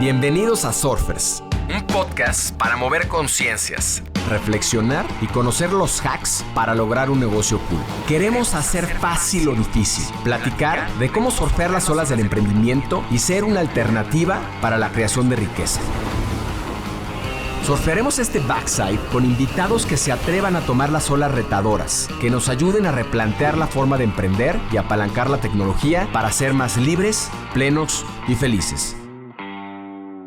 Bienvenidos a Surfers, un podcast para mover conciencias, reflexionar y conocer los hacks para lograr un negocio cool. Queremos hacer fácil lo difícil, platicar de cómo surfear las olas del emprendimiento y ser una alternativa para la creación de riqueza. Surfearemos este backside con invitados que se atrevan a tomar las olas retadoras, que nos ayuden a replantear la forma de emprender y apalancar la tecnología para ser más libres, plenos y felices.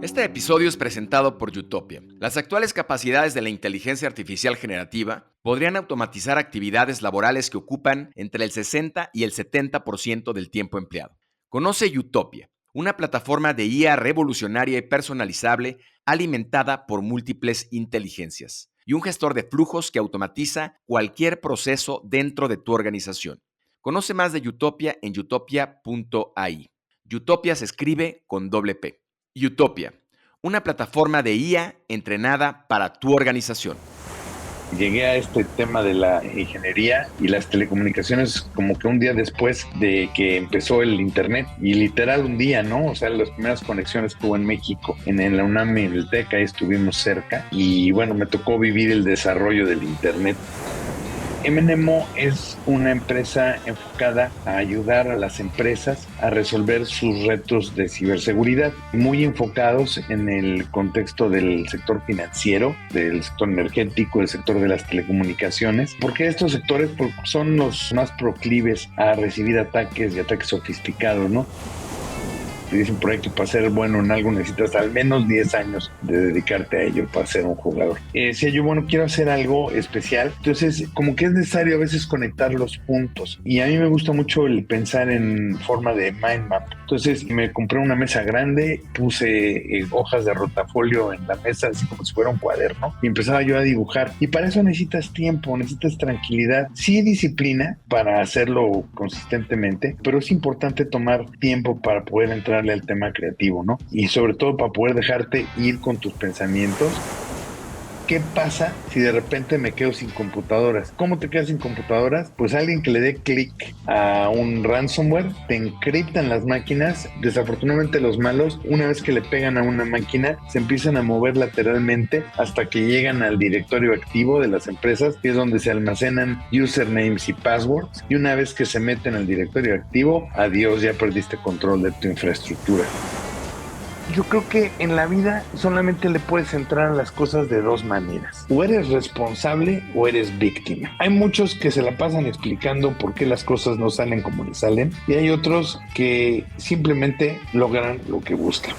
Este episodio es presentado por Utopia. Las actuales capacidades de la inteligencia artificial generativa podrían automatizar actividades laborales que ocupan entre el 60 y el 70% del tiempo empleado. Conoce Utopia, una plataforma de IA revolucionaria y personalizable alimentada por múltiples inteligencias y un gestor de flujos que automatiza cualquier proceso dentro de tu organización. Conoce más de Utopia en utopia.ai. Utopia se escribe con doble P. Utopia, una plataforma de IA entrenada para tu organización. Llegué a este tema de la ingeniería y las telecomunicaciones como que un día después de que empezó el internet, y literal un día, ¿no? O sea, las primeras conexiones que hubo en México, en la UNAM y en el TEC, ahí estuvimos cerca, y bueno, me tocó vivir el desarrollo del internet. MNEMO es una empresa enfocada a ayudar a las empresas a resolver sus retos de ciberseguridad, muy enfocados en el contexto del sector financiero, del sector energético, del sector de las telecomunicaciones, porque estos sectores son los más proclives a recibir ataques y ataques sofisticados, ¿no? Dicen por ahí que para ser bueno en algo necesitas al menos 10 años de dedicarte a ello para ser un jugador. Si yo, bueno, quiero hacer algo especial, entonces como que es necesario a veces conectar los puntos. Y a mí me gusta mucho el pensar en forma de mind map. Entonces me compré una mesa grande, puse hojas de rotafolio en la mesa, así como si fuera un cuaderno, y empezaba yo a dibujar. Y para eso necesitas tiempo, necesitas tranquilidad, sí disciplina para hacerlo consistentemente, pero es importante tomar tiempo para poder entrar al tema creativo, ¿no? Y sobre todo para poder dejarte ir con tus pensamientos. ¿Qué pasa si de repente me quedo sin computadoras? ¿Cómo te quedas sin computadoras? Pues alguien que le dé clic a un ransomware, te encriptan las máquinas. Desafortunadamente los malos, una vez que le pegan a una máquina, se empiezan a mover lateralmente hasta que llegan al directorio activo de las empresas, que es donde se almacenan usernames y passwords. Y una vez que se meten al directorio activo, adiós, ya perdiste control de tu infraestructura. Yo creo que en la vida solamente le puedes entrar a las cosas de dos maneras. O eres responsable o eres víctima. Hay muchos que se la pasan explicando por qué las cosas no salen como les salen, y hay otros que simplemente logran lo que buscan.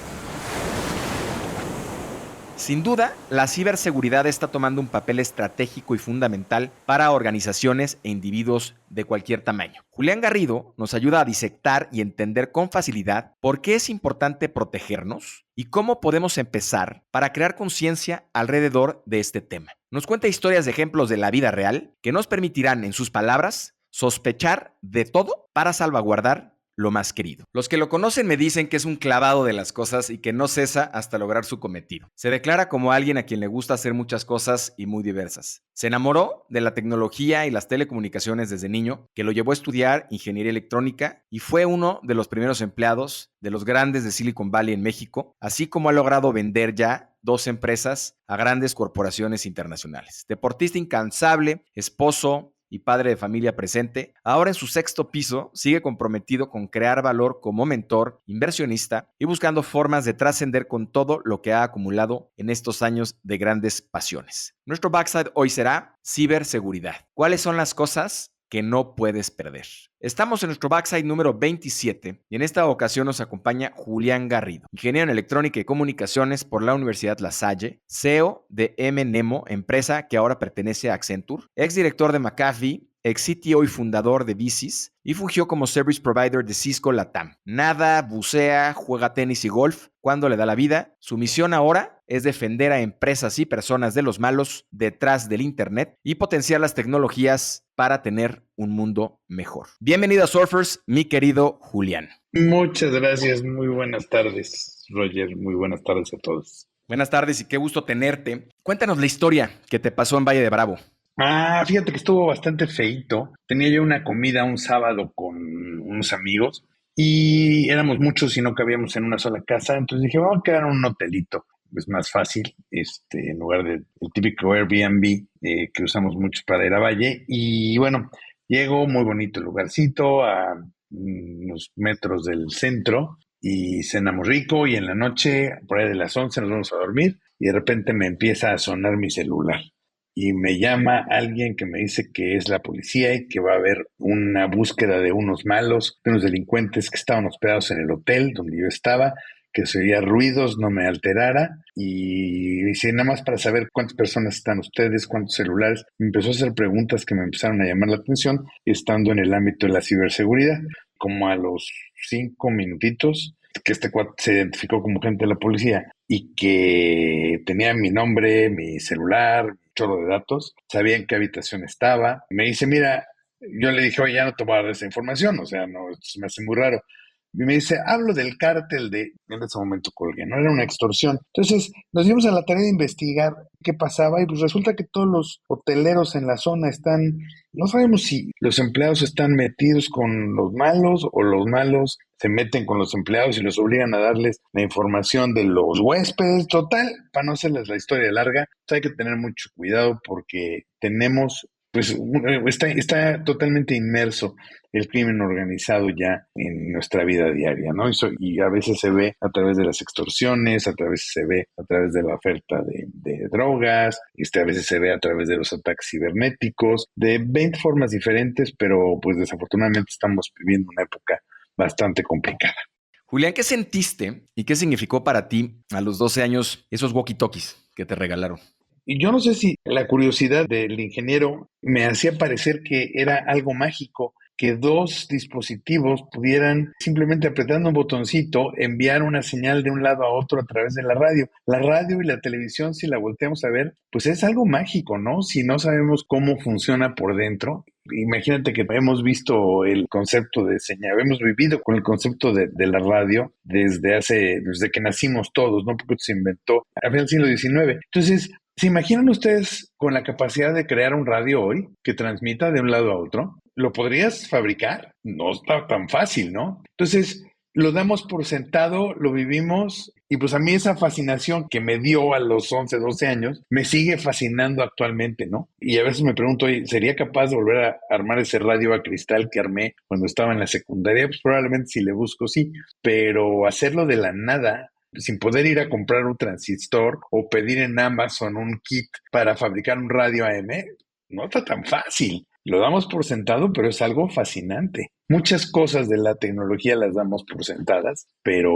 Sin duda, la ciberseguridad está tomando un papel estratégico y fundamental para organizaciones e individuos de cualquier tamaño. Julián Garrido nos ayuda a disectar y entender con facilidad por qué es importante protegernos y cómo podemos empezar para crear conciencia alrededor de este tema. Nos cuenta historias de ejemplos de la vida real que nos permitirán, en sus palabras, sospechar de todo para salvaguardar lo más querido. Los que lo conocen me dicen que es un clavado de las cosas y que no cesa hasta lograr su cometido. Se declara como alguien a quien le gusta hacer muchas cosas y muy diversas. Se enamoró de la tecnología y las telecomunicaciones desde niño, que lo llevó a estudiar ingeniería electrónica, y fue uno de los primeros empleados de los grandes de Silicon Valley en México, así como ha logrado vender ya 2 empresas a grandes corporaciones internacionales. Deportista incansable, esposo y padre de familia presente, ahora en su 6º piso sigue comprometido con crear valor como mentor, inversionista y buscando formas de trascender con todo lo que ha acumulado en estos años de grandes pasiones. Nuestro backside hoy será ciberseguridad. ¿Cuáles son las cosas que no puedes perder? Estamos en nuestro backside número 27 y en esta ocasión nos acompaña Julián Garrido, ingeniero en electrónica y comunicaciones por la Universidad La Salle, CEO de MNEMO, empresa que ahora pertenece a Accenture, exdirector de McAfee, ex CTO y fundador de Visis, y fungió como Service Provider de Cisco Latam. Nada, bucea, juega tenis y golf cuando le da la vida. Su misión ahora es defender a empresas y personas de los malos detrás del Internet y potenciar las tecnologías para tener un mundo mejor. Bienvenido a Surfers, mi querido Julián. Muchas gracias, muy buenas tardes, Roger, muy buenas tardes a todos. Buenas tardes y qué gusto tenerte. Cuéntanos la historia que te pasó en Valle de Bravo. Fíjate que estuvo bastante feíto. Tenía yo una comida un sábado con unos amigos y éramos muchos y no cabíamos en una sola casa, entonces dije, vamos a quedar en un hotelito. Es más fácil, en lugar del típico Airbnb que usamos mucho para ir a Valle. Y bueno, llego, muy bonito el lugarcito, a unos metros del centro, y cenamos rico, y en la noche, por ahí de las 11 nos vamos a dormir, y de repente me empieza a sonar mi celular. Y me llama alguien que me dice que es la policía y que va a haber una búsqueda de unos malos, de unos delincuentes que estaban hospedados en el hotel donde yo estaba, que se oía ruidos, no me alterara, y dice, nada más para saber cuántas personas están ustedes, cuántos celulares. Me empezó a hacer preguntas que me empezaron a llamar la atención, estando en el ámbito de la ciberseguridad. Como a los 5 minutitos, que este cuate se identificó como gente de la policía y que tenía mi nombre, mi celular, un chorro de datos, sabía en qué habitación estaba. Me dice, mira, yo le dije, oye, ya no te voy a dar esa información, o sea, no, esto se me hace muy raro. Y me dice, hablo del cártel de... En ese momento colgué, no era una extorsión. Entonces nos dimos a la tarea de investigar qué pasaba, y pues resulta que todos los hoteleros en la zona están... No sabemos si los empleados están metidos con los malos o los malos se meten con los empleados y los obligan a darles la información de los huéspedes. Total, para no hacerles la historia larga, pues hay que tener mucho cuidado porque tenemos... Pues está totalmente inmerso el crimen organizado ya en nuestra vida diaria, ¿no? Y a veces se ve a través de las extorsiones, a veces se ve a través de la oferta de drogas, a veces se ve a través de los ataques cibernéticos, de 20 formas diferentes, pero pues desafortunadamente estamos viviendo una época bastante complicada. Julián, ¿qué sentiste y qué significó para ti a los 12 años esos walkie-talkies que te regalaron? Y yo no sé si la curiosidad del ingeniero me hacía parecer que era algo mágico, que dos dispositivos pudieran, simplemente apretando un botoncito, enviar una señal de un lado a otro a través de la radio. La radio y la televisión, si la volteamos a ver, pues es algo mágico, ¿no? Si no sabemos cómo funciona por dentro. Imagínate que hemos visto el concepto de señal, hemos vivido con el concepto de la radio desde que nacimos todos, ¿no? Porque se inventó a fin del siglo XIX. Entonces, ¿se imaginan ustedes con la capacidad de crear un radio hoy que transmita de un lado a otro? ¿Lo podrías fabricar? No está tan fácil, ¿no? Entonces, lo damos por sentado, lo vivimos, y pues a mí esa fascinación que me dio a los 11, 12 años me sigue fascinando actualmente, ¿no? Y a veces me pregunto, oye, ¿sería capaz de volver a armar ese radio a cristal que armé cuando estaba en la secundaria? Pues probablemente si le busco, sí, pero hacerlo de la nada, sin poder ir a comprar un transistor o pedir en Amazon un kit para fabricar un radio AM, no está tan fácil. Lo damos por sentado, pero es algo fascinante. Muchas cosas de la tecnología las damos por sentadas, pero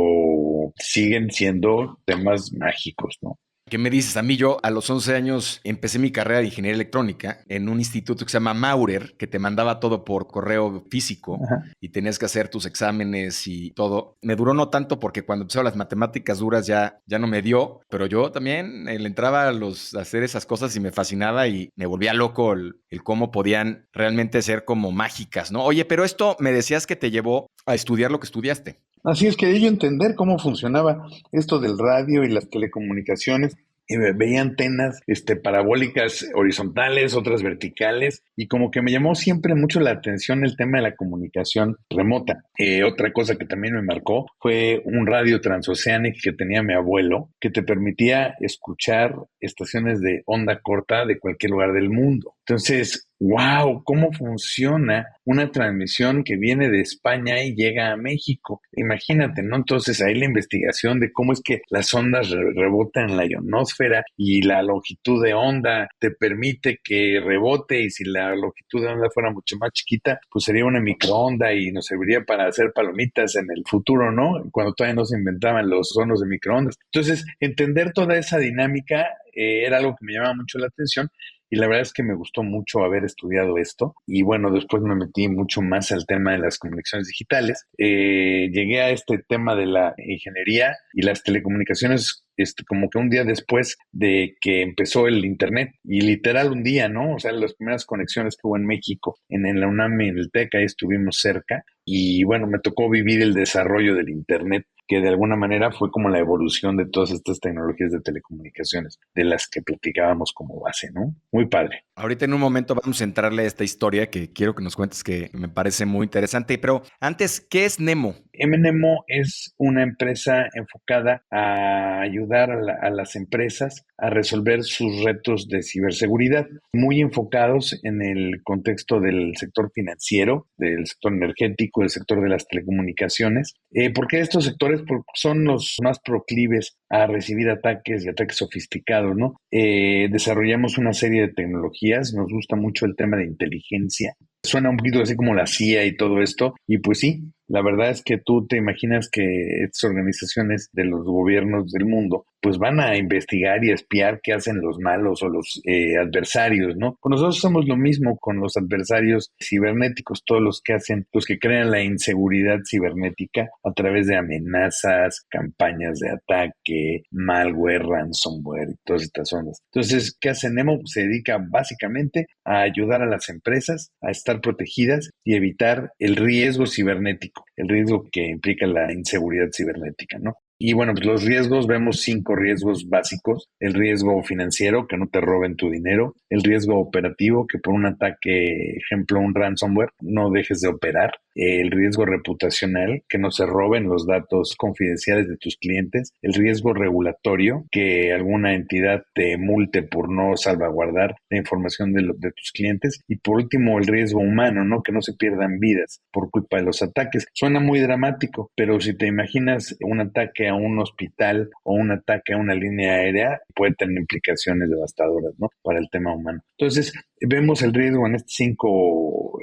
siguen siendo temas mágicos, ¿no? ¿Qué me dices? A mí yo a los 11 años empecé mi carrera de ingeniería electrónica en un instituto que se llama Maurer, que te mandaba todo por correo físico. Ajá. Y tenías que hacer tus exámenes y todo. Me duró no tanto porque cuando empezaron las matemáticas duras ya no me dio, pero yo también le entraba a hacer esas cosas y me fascinaba y me volvía loco el cómo podían realmente ser como mágicas, ¿no? Oye, pero esto me decías que te llevó a estudiar lo que estudiaste. Así es, quería yo entender cómo funcionaba esto del radio y las telecomunicaciones. Y veía antenas parabólicas horizontales, otras verticales, y como que me llamó siempre mucho la atención el tema de la comunicación remota. Otra cosa que también me marcó fue un radio transoceánico que tenía mi abuelo, que te permitía escuchar estaciones de onda corta de cualquier lugar del mundo. Entonces, wow, ¿cómo funciona una transmisión que viene de España y llega a México? Imagínate, ¿no? Entonces ahí la investigación de cómo es que las ondas rebotan en la ionosfera y la longitud de onda te permite que rebote, y si la longitud de onda fuera mucho más chiquita, pues sería una microonda y nos serviría para hacer palomitas en el futuro, ¿no? Cuando todavía no se inventaban los hornos de microondas. Entonces, entender toda esa dinámica era algo que me llamaba mucho la atención. Y la verdad es que me gustó mucho haber estudiado esto. Y bueno, después me metí mucho más al tema de las comunicaciones digitales. Llegué a este tema de la ingeniería y las telecomunicaciones como que un día después de que empezó el internet. Y literal un día, ¿no? O sea, las primeras conexiones que hubo en México, en la UNAM y en el TEC, ahí estuvimos cerca. Y bueno, me tocó vivir el desarrollo del internet, que de alguna manera fue como la evolución de todas estas tecnologías de telecomunicaciones, de las que platicábamos como base, ¿no? Muy padre. Ahorita en un momento vamos a entrarle a esta historia que quiero que nos cuentes, que me parece muy interesante. Pero antes, ¿qué es Nemo? MNEMO es una empresa enfocada a ayudar a las empresas a resolver sus retos de ciberseguridad, muy enfocados en el contexto del sector financiero, del sector energético, del sector de las telecomunicaciones, porque estos sectores son los más proclives a recibir ataques y ataques sofisticados, ¿no? Desarrollamos una serie de tecnologías, nos gusta mucho el tema de inteligencia. Suena un poquito así como la CIA y todo esto, y pues sí, la verdad es que tú te imaginas que estas organizaciones de los gobiernos del mundo pues van a investigar y espiar qué hacen los malos o los adversarios, ¿no? Pues nosotros hacemos lo mismo con los adversarios cibernéticos, todos los que hacen, los que crean la inseguridad cibernética a través de amenazas, campañas de ataque, malware, ransomware y todas estas zonas. Entonces, ¿qué hace Nemo? Pues se dedica básicamente a ayudar a las empresas a estar protegidas y evitar el riesgo cibernético, el riesgo que implica la inseguridad cibernética, ¿no? Y bueno, pues los riesgos, vemos 5 riesgos básicos. El riesgo financiero, que no te roben tu dinero. El riesgo operativo, que por un ataque, ejemplo, un ransomware, no dejes de operar. El riesgo reputacional, que no se roben los datos confidenciales de tus clientes. El riesgo regulatorio, que alguna entidad te multe por no salvaguardar la información de tus clientes. Y por último, el riesgo humano, ¿no? Que no se pierdan vidas por culpa de los ataques. Suena muy dramático, pero si te imaginas un ataque a un hospital o un ataque a una línea aérea, puede tener implicaciones devastadoras, ¿no? Para el tema humano. Entonces, vemos el riesgo en estas 5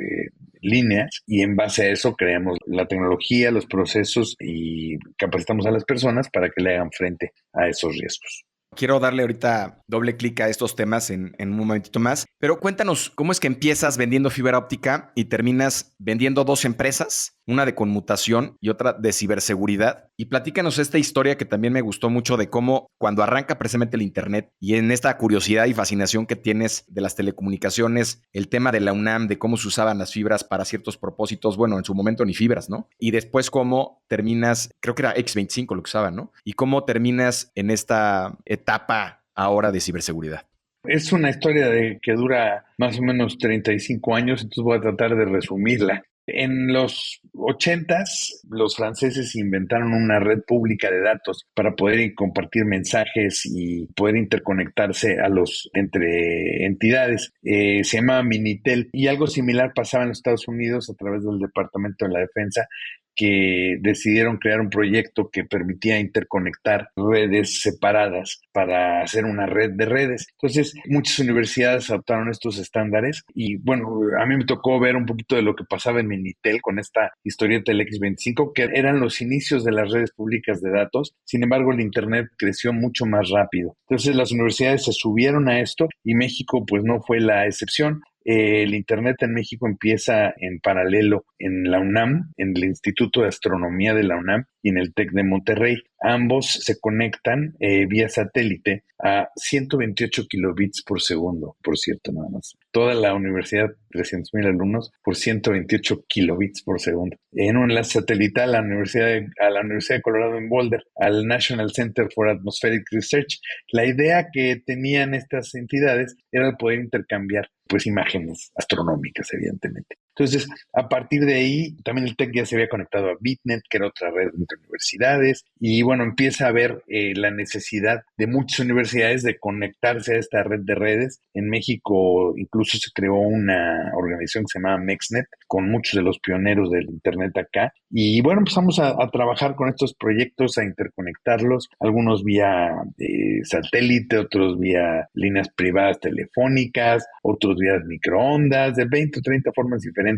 líneas y en base a eso creamos la tecnología, los procesos y capacitamos a las personas para que le hagan frente a esos riesgos. Quiero darle ahorita doble clic a estos temas en un momentito más, pero cuéntanos cómo es que empiezas vendiendo fibra óptica y terminas vendiendo 2 empresas, una de conmutación y otra de ciberseguridad. Y platícanos esta historia que también me gustó mucho de cómo cuando arranca precisamente el Internet y en esta curiosidad y fascinación que tienes de las telecomunicaciones, el tema de la UNAM, de cómo se usaban las fibras para ciertos propósitos, bueno, en su momento ni fibras, ¿no? Y después cómo terminas, creo que era X25 lo que usaban, ¿no? Y cómo terminas en esta etapa ahora de ciberseguridad. Es una historia que dura más o menos 35 años, entonces voy a tratar de resumirla. En los 80s, los franceses inventaron una red pública de datos para poder compartir mensajes y poder interconectarse entre entidades. Se llamaba Minitel y algo similar pasaba en los Estados Unidos a través del Departamento de la Defensa, que decidieron crear un proyecto que permitía interconectar redes separadas para hacer una red de redes. Entonces, muchas universidades adoptaron estos estándares y bueno, a mí me tocó ver un poquito de lo que pasaba en Minitel con esta historieta del X25, que eran los inicios de las redes públicas de datos. Sin embargo, el Internet creció mucho más rápido. Entonces, las universidades se subieron a esto y México pues no fue la excepción. El Internet en México empieza en paralelo en la UNAM, en el Instituto de Astronomía de la UNAM y en el TEC de Monterrey. Ambos se conectan vía satélite a 128 kilobits por segundo, por cierto, nada más. Toda la universidad, 300,000 alumnos, por 128 kilobits por segundo. En un enlace satelital a la Universidad de Colorado en Boulder, al National Center for Atmospheric Research. La idea que tenían estas entidades era poder intercambiar pues imágenes astronómicas, evidentemente. Entonces, a partir de ahí, también el TEC ya se había conectado a BitNet, que era otra red entre universidades, y bueno, empieza a haber la necesidad de muchas universidades de conectarse a esta red de redes. En México incluso se creó una organización que se llamaba MEXNET, con muchos de los pioneros del Internet acá, y bueno, empezamos a trabajar con estos proyectos, a interconectarlos, algunos vía satélite, otros vía líneas privadas telefónicas, otros vía microondas, de 20 o 30 formas diferentes.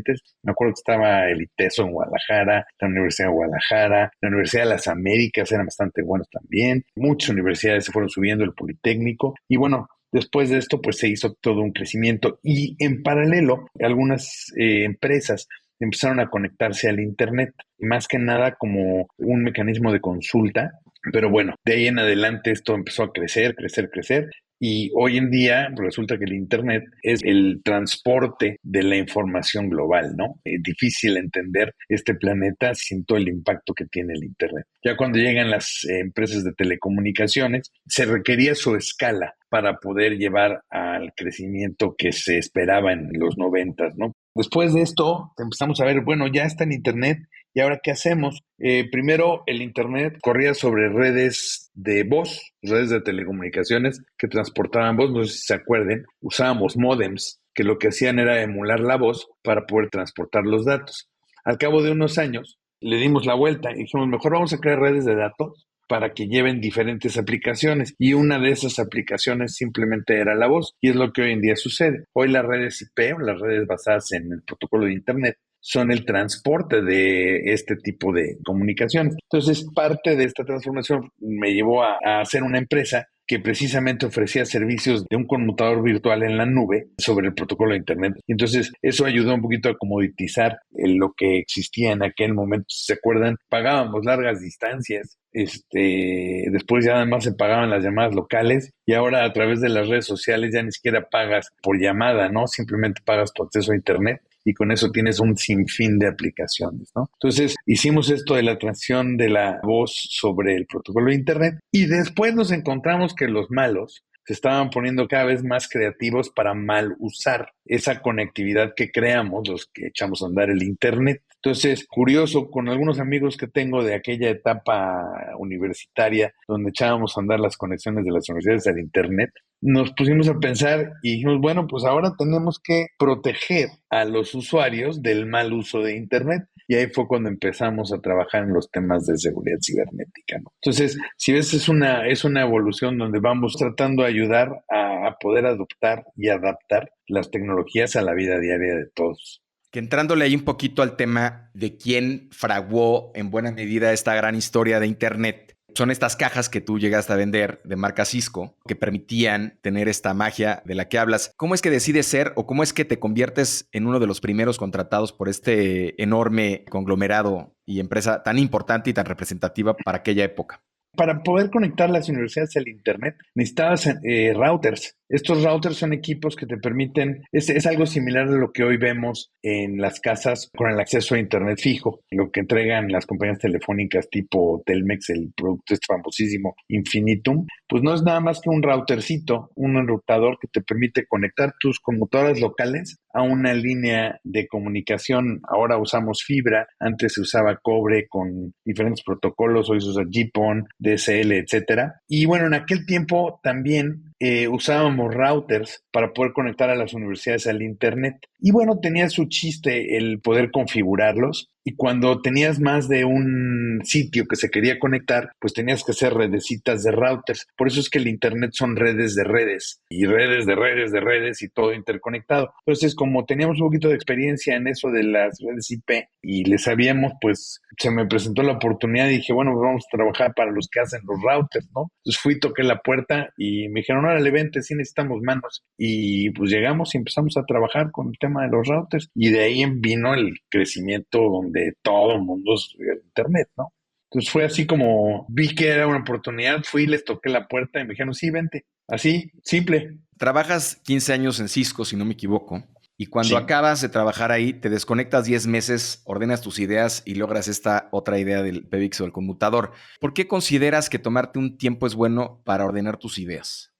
Me acuerdo que estaba el ITESO en Guadalajara, la Universidad de Guadalajara, la Universidad de las Américas eran bastante buenos también. Muchas universidades se fueron subiendo, el Politécnico. Y bueno, después de esto, pues se hizo todo un crecimiento. Y en paralelo, algunas empresas empezaron a conectarse al Internet, más que nada como un mecanismo de consulta. Pero bueno, de ahí en adelante esto empezó a crecer, crecer, crecer. Y hoy en día resulta que el Internet es el transporte de la información global, ¿no? Es difícil entender este planeta sin todo el impacto que tiene el Internet. Ya cuando llegan las empresas de telecomunicaciones, se requería su escala para poder llevar al crecimiento que se esperaba en los 90, ¿no? Después de esto, empezamos a ver, bueno, ya está en Internet, ¿y ahora qué hacemos? Primero, el Internet corría sobre redes de voz, redes de telecomunicaciones que transportaban voz, no sé si se acuerden, usábamos módems, que lo que hacían era emular la voz para poder transportar los datos. Al cabo de unos años, le dimos la vuelta y dijimos, mejor vamos a crear redes de datos para que lleven diferentes aplicaciones. Y una de esas aplicaciones simplemente era la voz. Y es lo que hoy en día sucede. Hoy las redes IP o las redes basadas en el protocolo de Internet son el transporte de este tipo de comunicaciones. Entonces, parte de esta transformación me llevó a hacer una empresa que precisamente ofrecía servicios de un conmutador virtual en la nube sobre el protocolo de Internet. Entonces, eso ayudó un poquito a comoditizar lo que existía en aquel momento. Si se acuerdan, pagábamos largas distancias. Después ya además se pagaban las llamadas locales y ahora a través de las redes sociales ya ni siquiera pagas por llamada, ¿no? Simplemente pagas tu acceso a Internet y con eso tienes un sinfín de aplicaciones, ¿no? Entonces, hicimos esto de la transición de la voz sobre el protocolo de Internet y después nos encontramos que los malos se estaban poniendo cada vez más creativos para mal usar esa conectividad que creamos, los que echamos a andar el Internet. Entonces, curioso, con algunos amigos que tengo de aquella etapa universitaria donde echábamos a andar las conexiones de las universidades al Internet, nos pusimos a pensar y dijimos, bueno, pues ahora tenemos que proteger a los usuarios del mal uso de Internet. Y ahí fue cuando empezamos a trabajar en los temas de seguridad cibernética, ¿no? Entonces, si ves, es una evolución donde vamos tratando de ayudar a poder adoptar y adaptar las tecnologías a la vida diaria de todos. Que entrándole ahí un poquito al tema de quién fraguó en buena medida esta gran historia de Internet, son estas cajas que tú llegaste a vender de marca Cisco que permitían tener esta magia de la que hablas. ¿Cómo es que decides ser o cómo es que te conviertes en uno de los primeros contratados por este enorme conglomerado y empresa tan importante y tan representativa para aquella época? Para poder conectar las universidades al Internet necesitabas routers. Estos routers son equipos que te permiten, es algo similar a lo que hoy vemos en las casas con el acceso a Internet fijo, lo que entregan las compañías telefónicas tipo Telmex, el producto este famosísimo Infinitum, pues no es nada más que un routercito, un enrutador que te permite conectar tus computadoras locales a una línea de comunicación. Ahora usamos fibra, antes se usaba cobre con diferentes protocolos, hoy se usa GPON, DSL, etcétera. Y bueno, en aquel tiempo también usábamos routers para poder conectar a las universidades al Internet. Y bueno, tenía su chiste el poder configurarlos. Y cuando tenías más de un sitio que se quería conectar, pues tenías que hacer redecitas de routers. Por eso es que el Internet son redes de redes y redes de redes de redes y todo interconectado. Entonces, como teníamos un poquito de experiencia en eso de las redes IP y le sabíamos, pues se me presentó la oportunidad y dije, bueno, pues vamos a trabajar para los que hacen los routers, ¿no? Entonces fui, toqué la puerta y me dijeron, órale, vente, sí necesitamos manos. Y pues llegamos y empezamos a trabajar con el tema de los routers y de ahí vino el crecimiento donde todo el mundo es el Internet, ¿no? Entonces fue así como vi que era una oportunidad, fui, les toqué la puerta y me dijeron, sí, vente. Así, simple. Trabajas 15 años en Cisco, si no me equivoco, y cuando Sí. acabas de trabajar ahí, te desconectas 10 meses, ordenas tus ideas y logras esta otra idea del PBX o el conmutador. ¿Por qué consideras que tomarte un tiempo es bueno para ordenar tus ideas?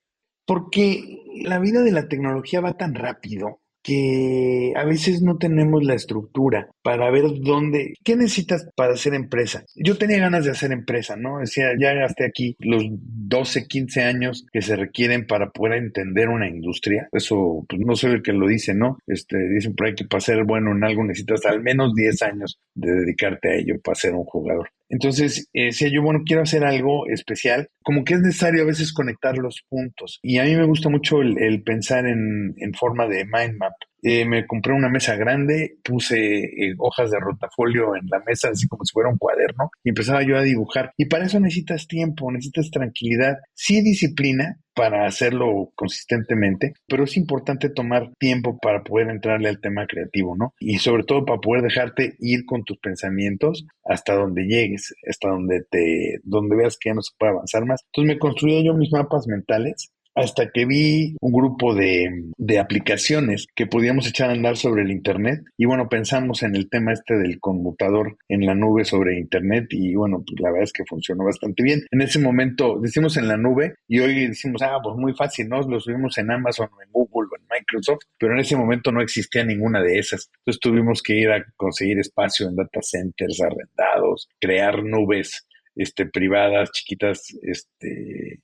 Porque la vida de la tecnología va tan rápido que a veces no tenemos la estructura para ver qué necesitas para hacer empresa. Yo tenía ganas de hacer empresa, ¿no? Decía, ya gasté aquí los 12, 15 años que se requieren para poder entender una industria. Eso, pues no soy el que lo dice, ¿no? Dicen por ahí que para ser bueno en algo necesitas al menos 10 años de dedicarte a ello para ser un jugador. Entonces, decía yo, bueno, quiero hacer algo especial, como que es necesario a veces conectar los puntos. Y a mí me gusta mucho el pensar en forma de mind map. Me compré una mesa grande, puse hojas de rotafolio en la mesa, así como si fuera un cuaderno, y empezaba yo a dibujar. Y para eso necesitas tiempo, necesitas tranquilidad, sí disciplina para hacerlo consistentemente, pero es importante tomar tiempo para poder entrarle al tema creativo, ¿no? Y sobre todo para poder dejarte ir con tus pensamientos hasta donde llegues, hasta donde veas que ya no se puede avanzar más. Entonces me construía yo mis mapas mentales hasta que vi un grupo de aplicaciones que podíamos echar a andar sobre el Internet. Y bueno, pensamos en el tema este del conmutador en la nube sobre Internet y bueno, pues la verdad es que funcionó bastante bien. En ese momento decimos en la nube y hoy decimos, pues muy fácil, ¿no? Lo subimos en Amazon o en Google o en Microsoft, pero en ese momento no existía ninguna de esas. Entonces tuvimos que ir a conseguir espacio en data centers arrendados, crear nubes privadas, chiquitas,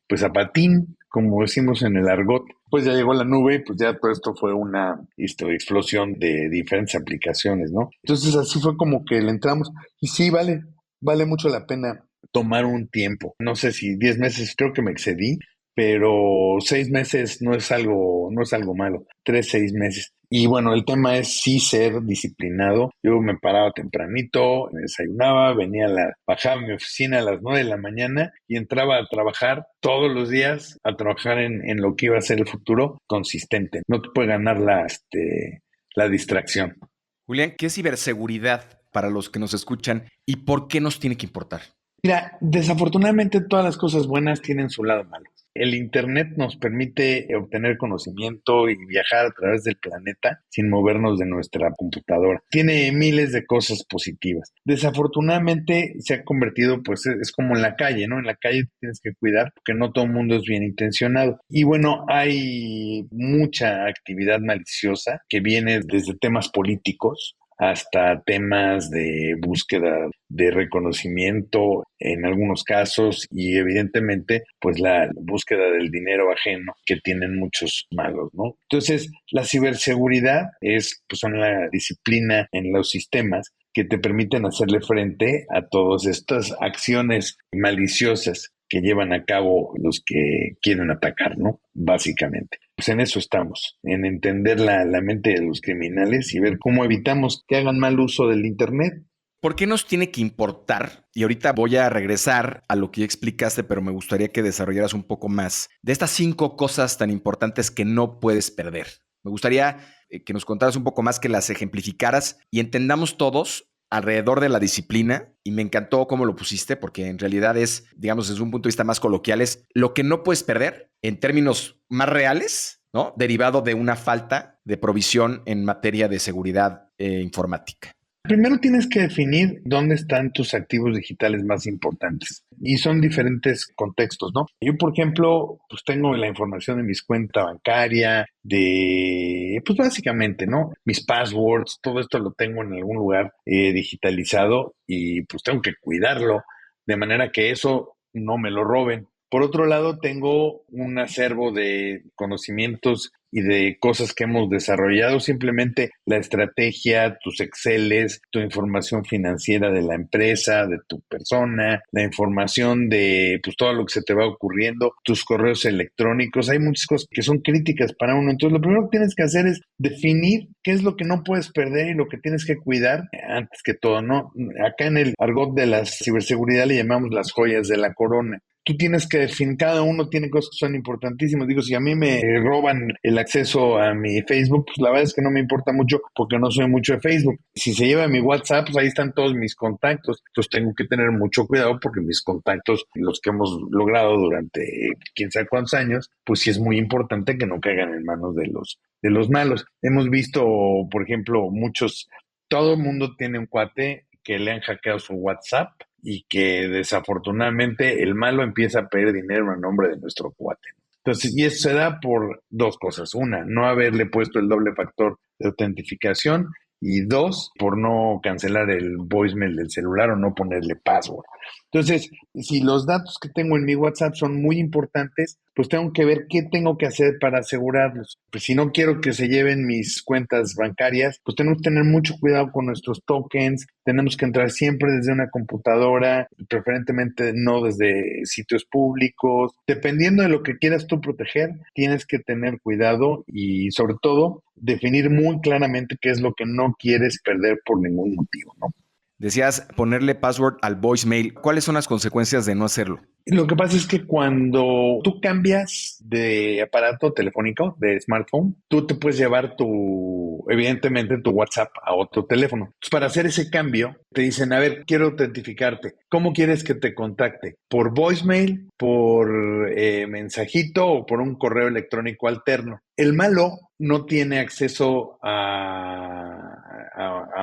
pues a patín, como decimos en el argot. Pues ya llegó la nube y pues ya todo esto fue una explosión de diferentes aplicaciones, ¿no? Entonces así fue como que le entramos y sí, vale mucho la pena tomar un tiempo. No sé si 10 meses, creo que me excedí, pero 6 meses no es algo malo. 3, 6 meses. Y bueno, el tema es sí ser disciplinado. Yo me paraba tempranito, me desayunaba, bajaba a mi oficina a las 9 de la mañana y entraba a trabajar todos los días, a trabajar en lo que iba a ser el futuro consistente. No te puede ganar la distracción. Julián, ¿qué es ciberseguridad para los que nos escuchan y por qué nos tiene que importar? Mira, desafortunadamente todas las cosas buenas tienen su lado malo. El Internet nos permite obtener conocimiento y viajar a través del planeta sin movernos de nuestra computadora. Tiene miles de cosas positivas. Desafortunadamente se ha convertido, pues es como en la calle, ¿no? En la calle tienes que cuidar porque no todo el mundo es bien intencionado. Y bueno, hay mucha actividad maliciosa que viene desde temas políticos hasta temas de búsqueda de reconocimiento en algunos casos y evidentemente pues la búsqueda del dinero ajeno que tienen muchos malos, ¿no? Entonces la ciberseguridad son la disciplina en los sistemas que te permiten hacerle frente a todas estas acciones maliciosas que llevan a cabo los que quieren atacar, ¿no? Básicamente. Pues en eso estamos, en entender la mente de los criminales y ver cómo evitamos que hagan mal uso del Internet. ¿Por qué nos tiene que importar? Y ahorita voy a regresar a lo que ya explicaste, pero me gustaría que desarrollaras un poco más de estas 5 cosas tan importantes que no puedes perder. Me gustaría que nos contaras un poco más, que las ejemplificaras y entendamos todos alrededor de la disciplina. Y me encantó cómo lo pusiste, porque en realidad es, digamos, desde un punto de vista más coloquial, es lo que no puedes perder en términos más reales, ¿no? Derivado de una falta de provisión en materia de seguridad informática. Primero tienes que definir dónde están tus activos digitales más importantes y son diferentes contextos, ¿no? Yo, por ejemplo, pues tengo la información de mis cuentas bancarias, pues básicamente, ¿no? Mis passwords, todo esto lo tengo en algún lugar digitalizado y pues tengo que cuidarlo de manera que eso no me lo roben. Por otro lado, tengo un acervo de conocimientos y de cosas que hemos desarrollado, simplemente la estrategia, tus Exceles, tu información financiera de la empresa, de tu persona, la información de pues todo lo que se te va ocurriendo, tus correos electrónicos. Hay muchas cosas que son críticas para uno. Entonces, lo primero que tienes que hacer es definir qué es lo que no puedes perder y lo que tienes que cuidar antes que todo, ¿no? Acá en el argot de la ciberseguridad le llamamos las joyas de la corona. Tú tienes que definir, cada uno tiene cosas que son importantísimas. Digo, si a mí me roban el acceso a mi Facebook, pues la verdad es que no me importa mucho porque no soy mucho de Facebook. Si se lleva mi WhatsApp, pues ahí están todos mis contactos. Entonces tengo que tener mucho cuidado porque mis contactos, los que hemos logrado durante quién sabe cuántos años, pues sí es muy importante que no caigan en manos de los malos. Hemos visto, por ejemplo, todo el mundo tiene un cuate que le han hackeado su WhatsApp y que desafortunadamente el malo empieza a pedir dinero a nombre de nuestro cuate. Entonces, y eso se da por 2 cosas. Una, no haberle puesto el doble factor de autentificación y 2, por no cancelar el voicemail del celular o no ponerle password. Entonces, si los datos que tengo en mi WhatsApp son muy importantes, pues tengo que ver qué tengo que hacer para asegurarlos. Pues si no quiero que se lleven mis cuentas bancarias, pues tenemos que tener mucho cuidado con nuestros tokens, tenemos que entrar siempre desde una computadora, preferentemente no desde sitios públicos. Dependiendo de lo que quieras tú proteger, tienes que tener cuidado y sobre todo definir muy claramente qué es lo que no quieres perder por ningún motivo, ¿no? Decías ponerle password al voicemail. ¿Cuáles son las consecuencias de no hacerlo? Lo que pasa es que cuando tú cambias de aparato telefónico, de smartphone, tú te puedes llevar evidentemente tu WhatsApp a otro teléfono. Entonces, para hacer ese cambio, te dicen, a ver, quiero autentificarte. ¿Cómo quieres que te contacte? ¿Por voicemail, por mensajito o por un correo electrónico alterno? El malo no tiene acceso a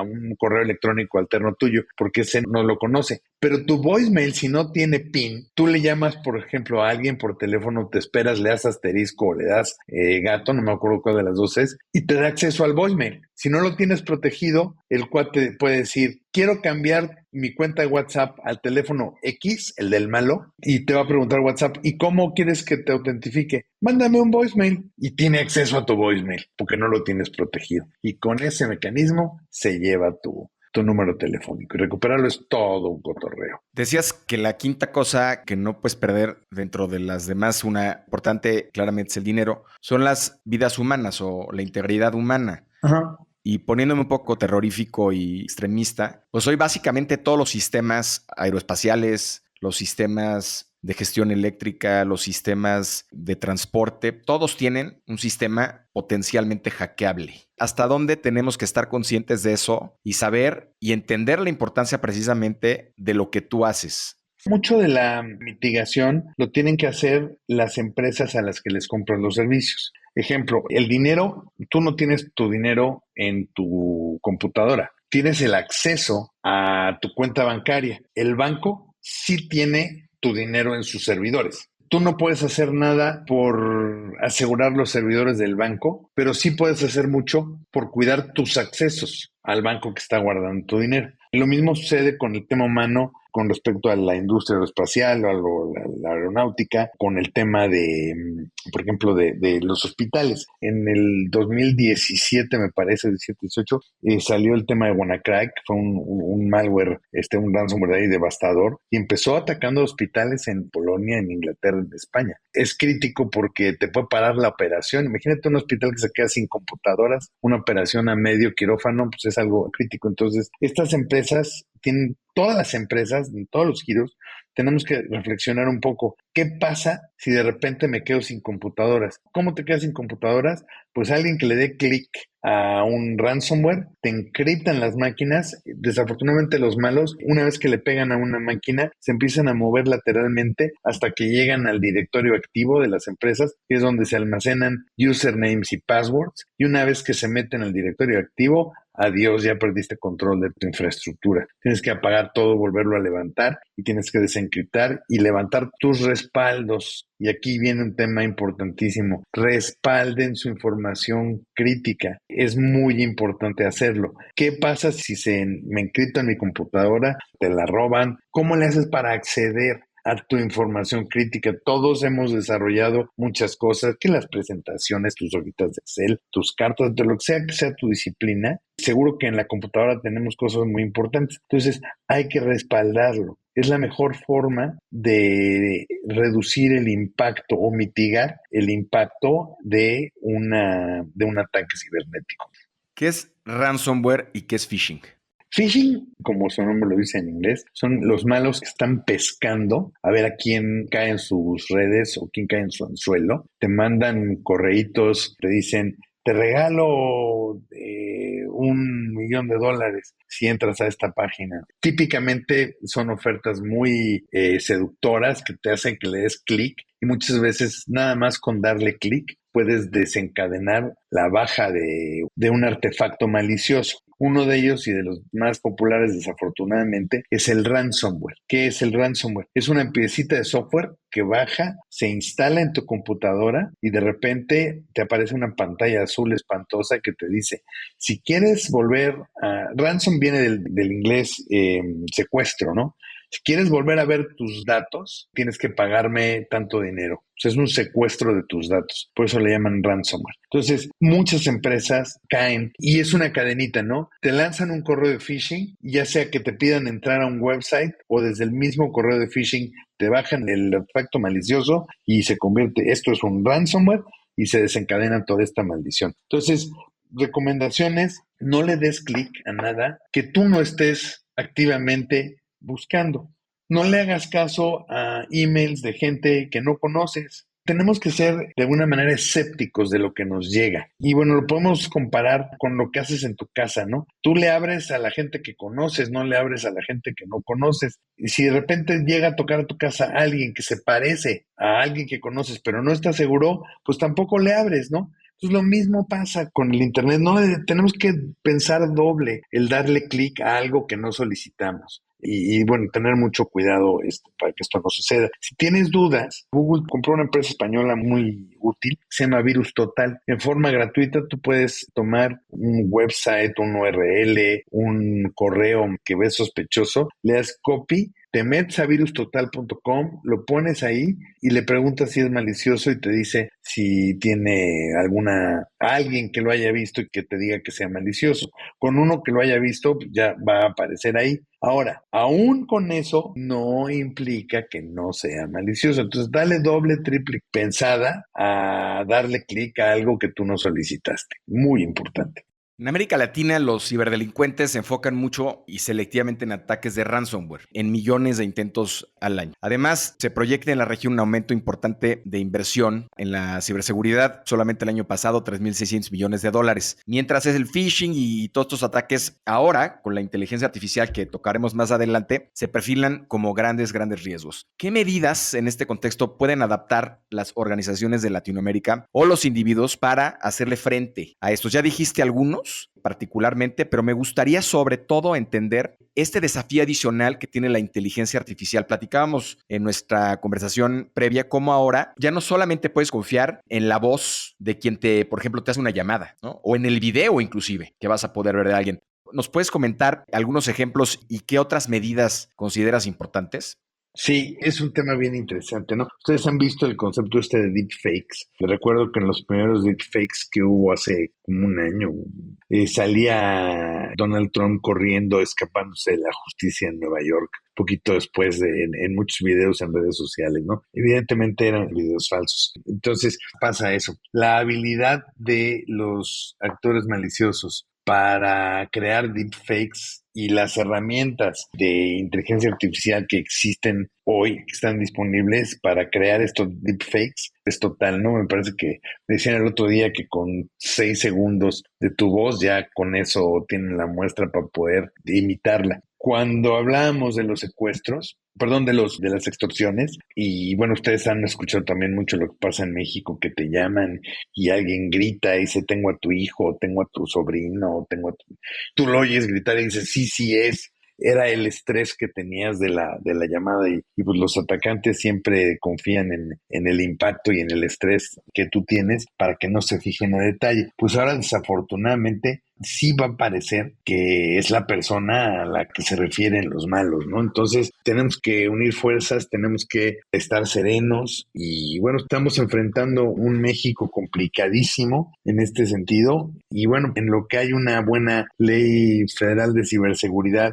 un correo electrónico alterno tuyo porque ese no lo conoce. Pero tu voicemail, si no tiene PIN, tú le llamas, por ejemplo, a alguien por teléfono, te esperas, le das asterisco o le das gato, no me acuerdo cuál de las dos es, y te da acceso al voicemail. Si no lo tienes protegido, el cuate puede decir, quiero cambiar mi cuenta de WhatsApp al teléfono X, el del malo, y te va a preguntar WhatsApp, ¿y cómo quieres que te autentifique? Mándame un voicemail y tiene acceso a tu voicemail porque no lo tienes protegido. Y con ese mecanismo se lleva tu número telefónico y recuperarlo es todo un cotorreo. Decías que la quinta cosa que no puedes perder dentro de las demás, una importante claramente es el dinero, son las vidas humanas o la integridad humana. Ajá. Y poniéndome un poco terrorífico y extremista, pues hoy básicamente todos los sistemas aeroespaciales, los sistemas de gestión eléctrica, los sistemas de transporte, todos tienen un sistema potencialmente hackeable. ¿Hasta dónde tenemos que estar conscientes de eso y saber y entender la importancia precisamente de lo que tú haces? Mucho de la mitigación lo tienen que hacer las empresas a las que les compran los servicios. Ejemplo, el dinero, tú no tienes tu dinero en tu computadora, tienes el acceso a tu cuenta bancaria. El banco sí tiene tu dinero en sus servidores. Tú no puedes hacer nada por asegurar los servidores del banco, pero sí puedes hacer mucho por cuidar tus accesos al banco que está guardando tu dinero. Y lo mismo sucede con el tema humano con respecto a la industria aeroespacial o a la aeronáutica, con el tema de, por ejemplo, de los hospitales. En el 2017, me parece, 17-18, salió el tema de WannaCry, que fue un malware, un ransomware ahí devastador, y empezó atacando hospitales en Polonia, en Inglaterra, en España. Es crítico porque te puede parar la operación. Imagínate un hospital que se queda sin computadoras, una operación a medio quirófano, pues es algo crítico. Entonces, estas empresas todas las empresas, en todos los giros, tenemos que reflexionar un poco. ¿Qué pasa si de repente me quedo sin computadoras? ¿Cómo te quedas sin computadoras? Pues alguien que le dé clic a un ransomware, te encriptan las máquinas. Desafortunadamente los malos, una vez que le pegan a una máquina, se empiezan a mover lateralmente hasta que llegan al directorio activo de las empresas, que es donde se almacenan usernames y passwords. Y una vez que se meten al directorio activo, adiós, ya perdiste control de tu infraestructura. Tienes que apagar todo, volverlo a levantar y tienes que desencriptar y levantar tus respaldos. Y aquí viene un tema importantísimo. Respalden su información crítica. Es muy importante hacerlo. ¿Qué pasa si me encriptan mi computadora, te la roban? ¿Cómo le haces para acceder a tu información crítica? Todos hemos desarrollado muchas cosas, que las presentaciones, tus hojitas de Excel, tus cartas, de lo que sea tu disciplina. Seguro que en la computadora tenemos cosas muy importantes. Entonces, hay que respaldarlo. Es la mejor forma de reducir el impacto o mitigar el impacto de un ataque cibernético. ¿Qué es ransomware y qué es phishing? Phishing, como su nombre lo dice en inglés, son los malos que están pescando a ver a quién cae en sus redes o quién cae en su anzuelo. Te mandan correitos, te dicen, te regalo $1,000,000 si entras a esta página. Típicamente son ofertas muy seductoras que te hacen que le des clic y muchas veces nada más con darle clic puedes desencadenar la baja de un artefacto malicioso. Uno de ellos y de los más populares, desafortunadamente, es el ransomware. ¿Qué es el ransomware? Es una piecita de software que baja, se instala en tu computadora y de repente te aparece una pantalla azul espantosa que te dice, si quieres volver a... Ransom viene del inglés secuestro, ¿no? Si quieres volver a ver tus datos, tienes que pagarme tanto dinero. O sea, es un secuestro de tus datos. Por eso le llaman ransomware. Entonces, muchas empresas caen y es una cadenita, ¿no? Te lanzan un correo de phishing, ya sea que te pidan entrar a un website o desde el mismo correo de phishing te bajan el artefacto malicioso y se convierte, esto es un ransomware y se desencadena toda esta maldición. Entonces, recomendaciones, no le des clic a nada que tú no estés activamente buscando. No le hagas caso a emails de gente que no conoces. Tenemos que ser de alguna manera escépticos de lo que nos llega. Y bueno, lo podemos comparar con lo que haces en tu casa, ¿no? Tú le abres a la gente que conoces, no le abres a la gente que no conoces. Y si de repente llega a tocar a tu casa alguien que se parece a alguien que conoces, pero no estás seguro, pues tampoco le abres, ¿no? Entonces lo mismo pasa con el Internet, no tenemos que pensar doble el darle clic a algo que no solicitamos. Bueno, tener mucho cuidado para que esto no suceda. Si tienes dudas, Google compró una empresa española muy útil, se llama Virus Total. En forma gratuita tú puedes tomar un website, un URL, un correo que ves sospechoso, le das copy, te metes a virustotal.com, lo pones ahí y le preguntas si es malicioso y te dice si tiene alguien que lo haya visto y que te diga que sea malicioso. Con uno que lo haya visto ya va a aparecer ahí. Ahora, aún con eso no implica que no sea malicioso. Entonces, dale doble, triple pensada a darle clic a algo que tú no solicitaste. Muy importante. En América Latina, los ciberdelincuentes se enfocan mucho y selectivamente en ataques de ransomware, en millones de intentos al año. Además, se proyecta en la región un aumento importante de inversión en la ciberseguridad. Solamente el año pasado, $3,600 millones. Mientras es el phishing y todos estos ataques, ahora, con la inteligencia artificial que tocaremos más adelante, se perfilan como grandes riesgos. ¿Qué medidas en este contexto pueden adaptar las organizaciones de Latinoamérica o los individuos para hacerle frente a estos? Ya dijiste algunos particularmente, pero me gustaría sobre todo entender este desafío adicional que tiene la inteligencia artificial. Platicábamos en nuestra conversación previa cómo ahora ya no solamente puedes confiar en la voz de quien por ejemplo, te hace una llamada, ¿no? O en el video inclusive que vas a poder ver de alguien. ¿Nos puedes comentar algunos ejemplos y qué otras medidas consideras importantes? Sí, es un tema bien interesante, ¿no? Ustedes han visto el concepto de deepfakes. Recuerdo que en los primeros deepfakes que hubo hace como un año, salía Donald Trump corriendo, escapándose de la justicia en Nueva York, poquito después en muchos videos en redes sociales, ¿no? Evidentemente eran videos falsos. Entonces pasa eso. La habilidad de los actores maliciosos para crear deepfakes y las herramientas de inteligencia artificial que existen hoy, que están disponibles para crear estos deepfakes, es total, ¿no? Me parece que decían el otro día que con 6 segundos de tu voz ya con eso tienen la muestra para poder imitarla. Cuando hablábamos de los secuestros, perdón, de las extorsiones, y bueno, ustedes han escuchado también mucho lo que pasa en México, que te llaman y alguien grita y dice, tengo a tu hijo, tengo a tu sobrino, tú lo oyes gritar y dices, sí, sí es. Era el estrés que tenías de la llamada y pues los atacantes siempre confían en el impacto y en el estrés que tú tienes para que no se fijen a detalle. Pues ahora desafortunadamente sí va a parecer que es la persona a la que se refieren los malos, ¿no? Entonces tenemos que unir fuerzas, tenemos que estar serenos y bueno, estamos enfrentando un México complicadísimo en este sentido y bueno, en lo que hay una buena ley federal de ciberseguridad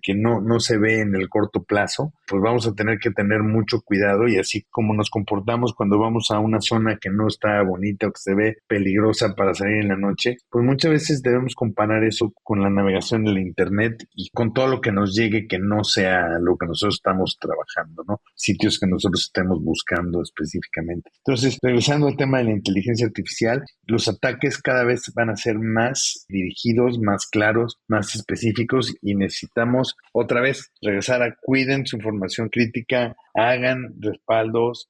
que no se ve en el corto plazo, pues vamos a tener que tener mucho cuidado y así como nos comportamos cuando vamos a una zona que no está bonita o que se ve peligrosa para salir en la noche, pues muchas veces debemos comparar eso con la navegación en el internet y con todo lo que nos llegue que no sea lo que nosotros estamos trabajando, ¿no? Sitios que nosotros estemos buscando específicamente. Entonces, regresando al tema de la inteligencia artificial, los ataques cada vez van a ser más dirigidos, más claros, más específicos y necesitamos otra vez regresar a cuiden su información crítica, hagan respaldos,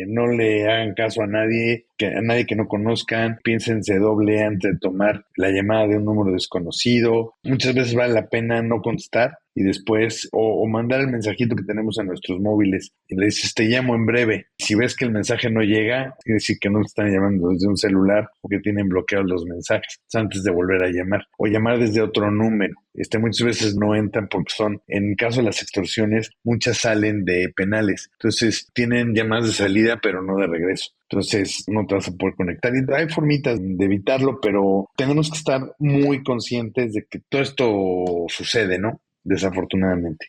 no le hagan caso a nadie que no conozcan, piénsense doble antes de tomar la llamada de un número desconocido. Muchas veces vale la pena no contestar y después o mandar el mensajito que tenemos en nuestros móviles y le dices te llamo en breve. Si ves que el mensaje no llega, quiere decir que no te están llamando desde un celular o que tienen bloqueados los mensajes antes de volver a llamar o llamar desde otro número. Muchas veces no entran porque en caso de las extorsiones, muchas salen de penales. Entonces tienen llamadas de salida pero no de regreso. Entonces no te vas a poder conectar. Y hay formitas de evitarlo, pero tenemos que estar muy conscientes de que todo esto sucede, ¿no? Desafortunadamente.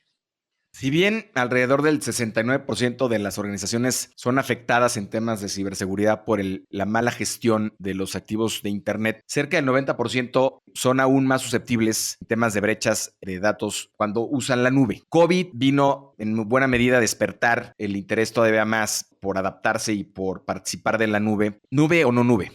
Si bien alrededor del 69% de las organizaciones son afectadas en temas de ciberseguridad por la mala gestión de los activos de Internet, cerca del 90% son aún más susceptibles en temas de brechas de datos cuando usan la nube. COVID vino en buena medida a despertar el interés todavía más por adaptarse y por participar de la nube. ¿Nube o no nube?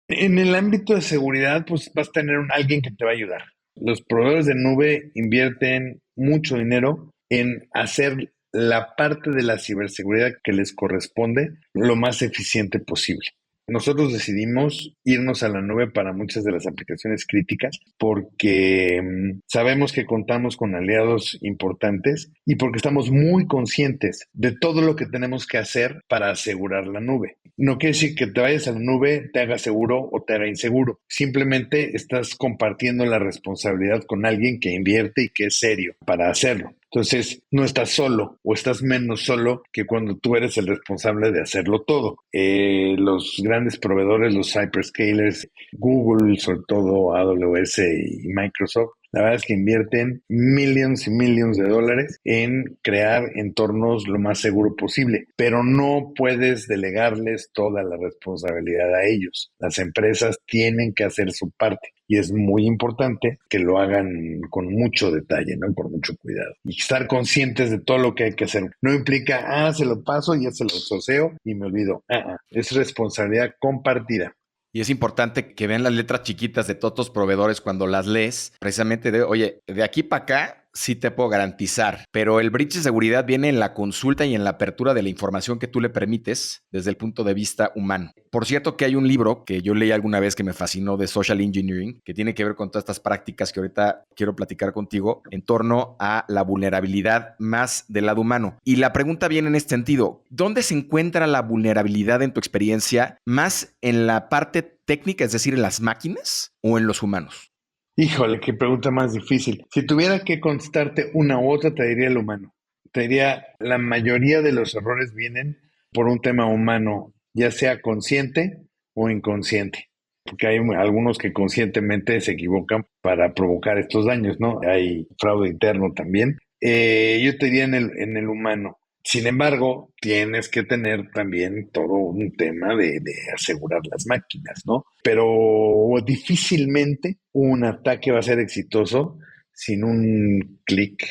En el ámbito de seguridad, pues vas a tener alguien que te va a ayudar. Los proveedores de nube invierten mucho dinero en hacer la parte de la ciberseguridad que les corresponde lo más eficiente posible. Nosotros decidimos irnos a la nube para muchas de las aplicaciones críticas porque sabemos que contamos con aliados importantes y porque estamos muy conscientes de todo lo que tenemos que hacer para asegurar la nube. No quiere decir que te vayas a la nube, te haga seguro o te haga inseguro. Simplemente estás compartiendo la responsabilidad con alguien que invierte y que es serio para hacerlo. Entonces, no estás solo o estás menos solo que cuando tú eres el responsable de hacerlo todo. Los grandes proveedores, los hyperscalers, Google, sobre todo AWS y Microsoft, la verdad es que invierten millones y millones de dólares en crear entornos lo más seguro posible, pero no puedes delegarles toda la responsabilidad a ellos. Las empresas tienen que hacer su parte y es muy importante que lo hagan con mucho detalle, ¿no? Con mucho cuidado. Y estar conscientes de todo lo que hay que hacer. No implica, se lo paso y ya se lo soseo y me olvido. Es responsabilidad compartida. Y es importante que vean las letras chiquitas de todos los proveedores cuando las lees, precisamente oye, de aquí para acá sí te puedo garantizar, pero el breach de seguridad viene en la consulta y en la apertura de la información que tú le permites desde el punto de vista humano. Por cierto que hay un libro que yo leí alguna vez que me fascinó de Social Engineering, que tiene que ver con todas estas prácticas que ahorita quiero platicar contigo en torno a la vulnerabilidad más del lado humano. Y la pregunta viene en este sentido, ¿dónde se encuentra la vulnerabilidad en tu experiencia? ¿Más en la parte técnica, es decir, en las máquinas o en los humanos? Híjole, qué pregunta más difícil. Si tuviera que contestarte una u otra, te diría el humano. Te diría, la mayoría de los errores vienen por un tema humano, ya sea consciente o inconsciente. Porque hay algunos que conscientemente se equivocan para provocar estos daños, ¿no? Hay fraude interno también. Yo te diría en el humano. Sin embargo, tienes que tener también todo un tema de asegurar las máquinas, ¿no? Pero difícilmente un ataque va a ser exitoso sin un clic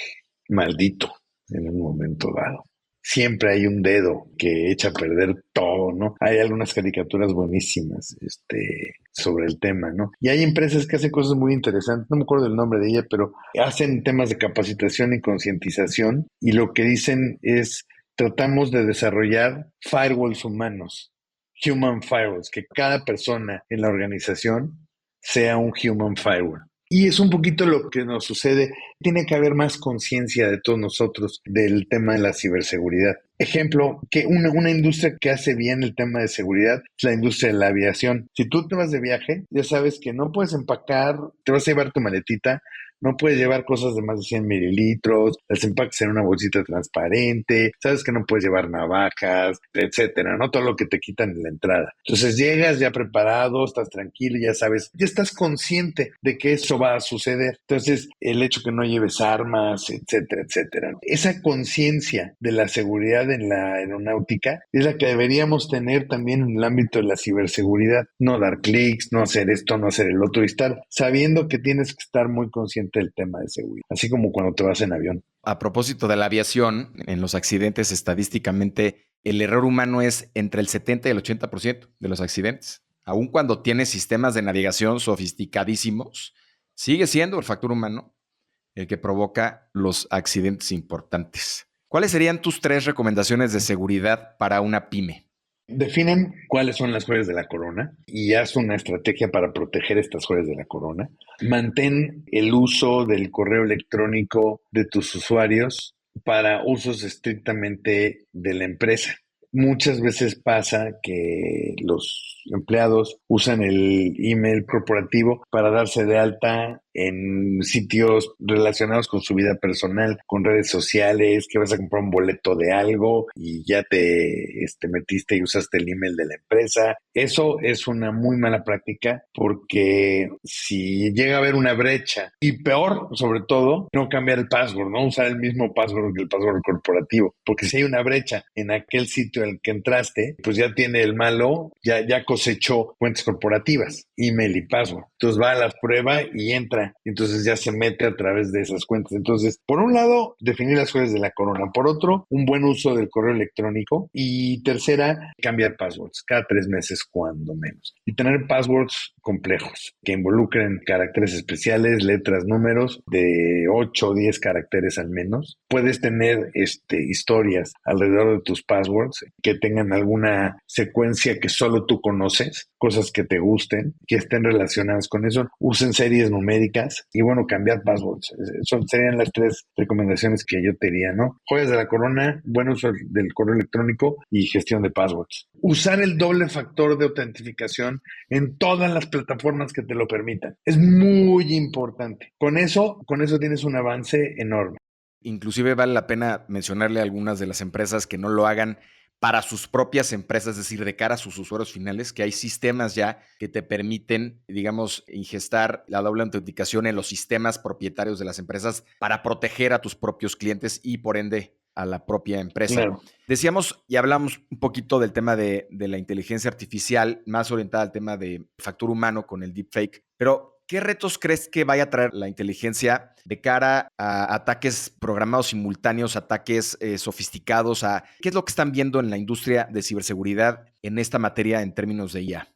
maldito en un momento dado. Siempre hay un dedo que echa a perder todo, ¿no? Hay algunas caricaturas buenísimas, sobre el tema, ¿no? Y hay empresas que hacen cosas muy interesantes, no me acuerdo del nombre de ella, pero hacen temas de capacitación y concientización y lo que dicen es, tratamos de desarrollar firewalls humanos, human firewalls, que cada persona en la organización sea un human firewall. Y es un poquito lo que nos sucede. Tiene que haber más conciencia de todos nosotros del tema de la ciberseguridad. Ejemplo, que una industria que hace bien el tema de seguridad es la industria de la aviación. Si tú te vas de viaje, ya sabes que no puedes empacar, te vas a llevar tu maletita, no puedes llevar cosas de más de 100 mililitros, las empacas en una bolsita transparente, sabes que no puedes llevar navajas, etcétera, ¿no? Todo lo que te quitan en la entrada. Entonces llegas ya preparado, estás tranquilo, ya sabes, ya estás consciente de que eso va a suceder. Entonces, el hecho que no lleves armas, etcétera, etcétera. Esa conciencia de la seguridad en la aeronáutica es la que deberíamos tener también en el ámbito de la ciberseguridad. No dar clics, no hacer esto, no hacer el otro y estar sabiendo que tienes que estar muy consciente del tema de seguridad, así como cuando te vas en avión. A propósito de la aviación, en los accidentes estadísticamente el error humano es entre el 70 y el 80% de los accidentes. Aun cuando tienes sistemas de navegación sofisticadísimos, sigue siendo el factor humano el que provoca los accidentes importantes. ¿Cuáles serían tus 3 recomendaciones de seguridad para una pyme? Definen cuáles son las joyas de la corona y haz una estrategia para proteger estas joyas de la corona. Mantén el uso del correo electrónico de tus usuarios para usos estrictamente de la empresa. Muchas veces pasa que los empleados usan el email corporativo para darse de alta en sitios relacionados con su vida personal, con redes sociales, que vas a comprar un boleto de algo y ya te metiste y usaste el email de la empresa. Eso es una muy mala práctica porque si llega a haber una brecha y peor, sobre todo, no cambiar el password, no usar el mismo password que el password corporativo, porque si hay una brecha en aquel sitio en el que entraste, pues ya tiene el malo, ya cosechó cuentas corporativas, email y password. Entonces va a la prueba y entra, entonces ya se mete a través de esas cuentas. Entonces, por un lado, definir las joyas de la corona, por otro, un buen uso del correo electrónico y tercera, cambiar passwords cada 3 meses cuando menos y tener passwords complejos que involucren caracteres especiales, letras, números de 8 o 10 caracteres al menos. Puedes tener historias alrededor de tus passwords que tengan alguna secuencia que solo tú conoces, cosas que te gusten, que estén relacionadas con eso. Usen series numéricas y bueno, cambiar passwords. Serían las 3 recomendaciones que yo te diría, ¿no? Joyas de la corona, buen uso del correo electrónico y gestión de passwords. Usar el doble factor de autentificación en todas las plataformas que te lo permitan. Es muy importante. Con eso tienes un avance enorme. Inclusive vale la pena mencionarle a algunas de las empresas que no lo hagan para sus propias empresas, es decir, de cara a sus usuarios finales, que hay sistemas ya que te permiten, digamos, ingestar la doble autenticación en los sistemas propietarios de las empresas para proteger a tus propios clientes y, por ende, a la propia empresa. Claro. Decíamos y hablamos un poquito del tema de la inteligencia artificial, más orientada al tema de factor humano con el deepfake, pero ¿qué retos crees que vaya a traer la inteligencia de cara a ataques programados simultáneos, ataques sofisticados? ¿Qué es lo que están viendo en la industria de ciberseguridad en esta materia en términos de IA?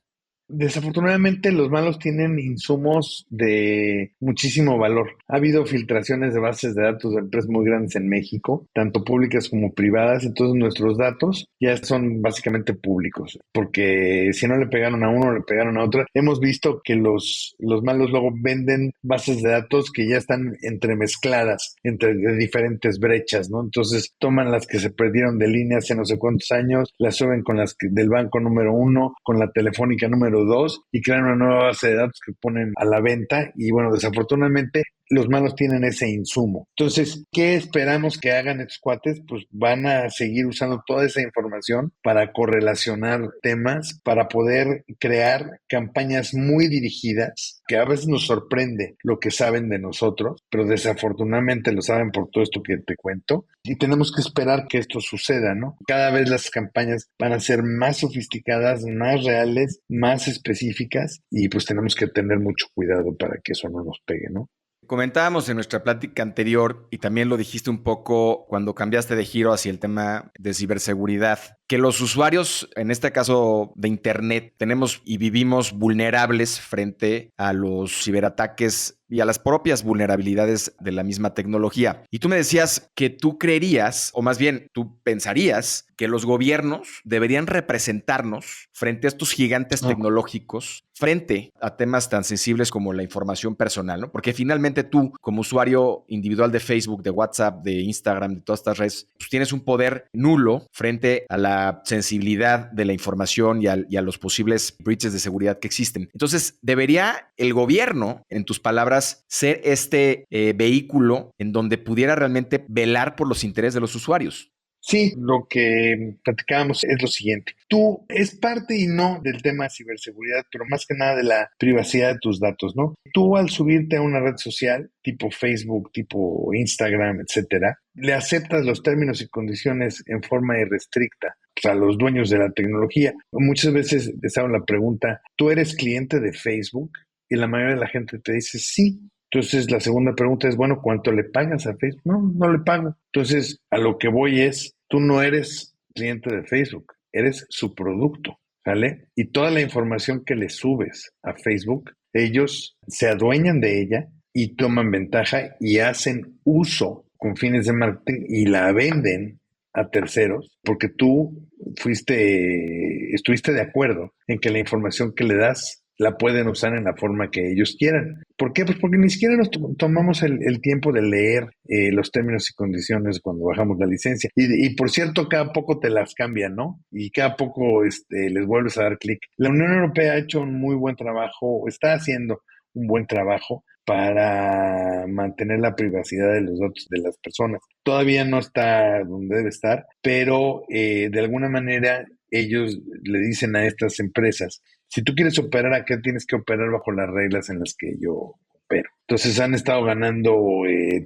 Desafortunadamente los malos tienen insumos de muchísimo valor. Ha habido filtraciones de bases de datos de empresas muy grandes en México, tanto públicas como privadas, entonces nuestros datos ya son básicamente públicos, porque si no le pegaron a uno, le pegaron a otro. Hemos visto que los malos luego venden bases de datos que ya están entremezcladas entre diferentes brechas, ¿no? Entonces toman las que se perdieron de línea hace no sé cuántos años, las suben con las del banco número 1, con la telefónica número 2 y crean una nueva base de datos que ponen a la venta y bueno, desafortunadamente los malos tienen ese insumo. Entonces, ¿qué esperamos que hagan estos cuates? Pues van a seguir usando toda esa información para correlacionar temas, para poder crear campañas muy dirigidas, que a veces nos sorprende lo que saben de nosotros, pero desafortunadamente lo saben por todo esto que te cuento y tenemos que esperar que esto suceda, ¿no? Cada vez las campañas van a ser más sofisticadas, más reales, más específicas y pues tenemos que tener mucho cuidado para que eso no nos pegue, ¿no? Comentábamos en nuestra plática anterior, y también lo dijiste un poco cuando cambiaste de giro hacia el tema de ciberseguridad, que los usuarios, en este caso de Internet, tenemos y vivimos vulnerables frente a los ciberataques y a las propias vulnerabilidades de la misma tecnología. Y tú me decías que tú creerías, o más bien tú pensarías, que los gobiernos deberían representarnos frente a estos gigantes tecnológicos, frente a temas tan sensibles como la información personal, ¿no? Porque finalmente tú, como usuario individual de Facebook, de WhatsApp, de Instagram, de todas estas redes, pues tienes un poder nulo frente a la sensibilidad de la información y a los posibles breaches de seguridad que existen. Entonces, ¿debería el gobierno, en tus palabras, ser este vehículo en donde pudiera realmente velar por los intereses de los usuarios? Sí, lo que platicábamos es lo siguiente. Tú es parte y no del tema de ciberseguridad, pero más que nada de la privacidad de tus datos, ¿no? Tú al subirte a una red social, tipo Facebook, tipo Instagram, etcétera, le aceptas los términos y condiciones en forma irrestricta a los dueños de la tecnología. Muchas veces les hago la pregunta, ¿tú eres cliente de Facebook? Y la mayoría de la gente te dice sí. Entonces, la segunda pregunta es, bueno, ¿cuánto le pagas a Facebook? No, no le pago. Entonces, a lo que voy es, tú no eres cliente de Facebook, eres su producto, ¿sale? Y toda la información que le subes a Facebook, ellos se adueñan de ella y toman ventaja y hacen uso con fines de marketing y la venden a terceros porque tú estuviste de acuerdo en que la información que le das la pueden usar en la forma que ellos quieran. ¿Por qué? Pues porque ni siquiera nos tomamos el tiempo de leer los términos y condiciones cuando bajamos la licencia. Y por cierto, cada poco te las cambian, ¿no? Y cada poco les vuelves a dar clic. La Unión Europea ha hecho un muy buen trabajo, está haciendo un buen trabajo para mantener la privacidad de los datos de las personas. Todavía no está donde debe estar, pero de alguna manera ellos le dicen a estas empresas, si tú quieres operar acá, tienes que operar bajo las reglas en las que yo opero. Entonces han estado ganando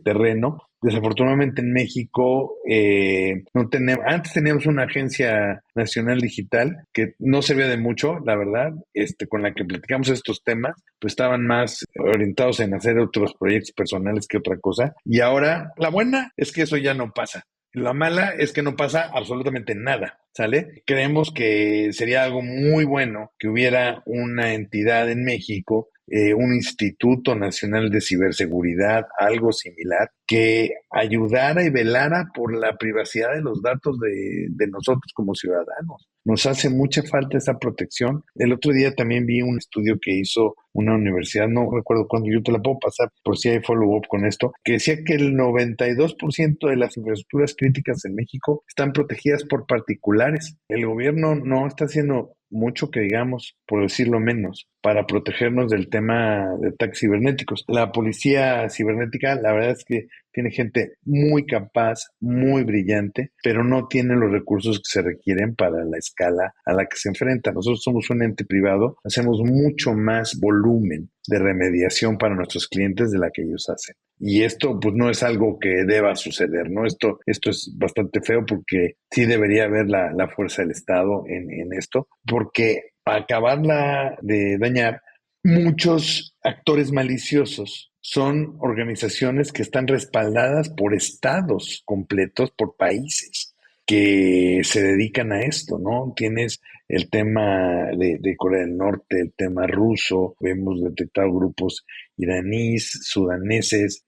terreno. Desafortunadamente en México no tenemos, antes teníamos una agencia nacional digital que no servía de mucho, la verdad, con la que platicamos estos temas, pues estaban más orientados en hacer otros proyectos personales que otra cosa. Y ahora, la buena es que eso ya no pasa. La mala es que no pasa absolutamente nada, ¿sale? Creemos que sería algo muy bueno que hubiera una entidad en México, un Instituto Nacional de Ciberseguridad, algo similar, que ayudara y velara por la privacidad de los datos de nosotros como ciudadanos. Nos hace mucha falta esa protección. El otro día también vi un estudio que hizo una universidad, no recuerdo cuándo, yo te la puedo pasar por si hay follow-up con esto, que decía que el 92% de las infraestructuras críticas en México están protegidas por particulares. El gobierno no está haciendo mucho que digamos, por decirlo menos, para protegernos del tema de ataques cibernéticos. La policía cibernética, la verdad es que tiene gente muy capaz, muy brillante, pero no tiene los recursos que se requieren para la escala a la que se enfrenta. Nosotros somos un ente privado, hacemos mucho más volumen de remediación para nuestros clientes de la que ellos hacen. Y esto pues no es algo que deba suceder, ¿no? Esto es bastante feo porque sí debería haber la fuerza del Estado en esto, porque para acabarla de dañar, muchos actores maliciosos son organizaciones que están respaldadas por estados completos, por países que se dedican a esto, ¿no? Tienes el tema de Corea del Norte, el tema ruso, hemos detectado grupos iraníes, sudaneses,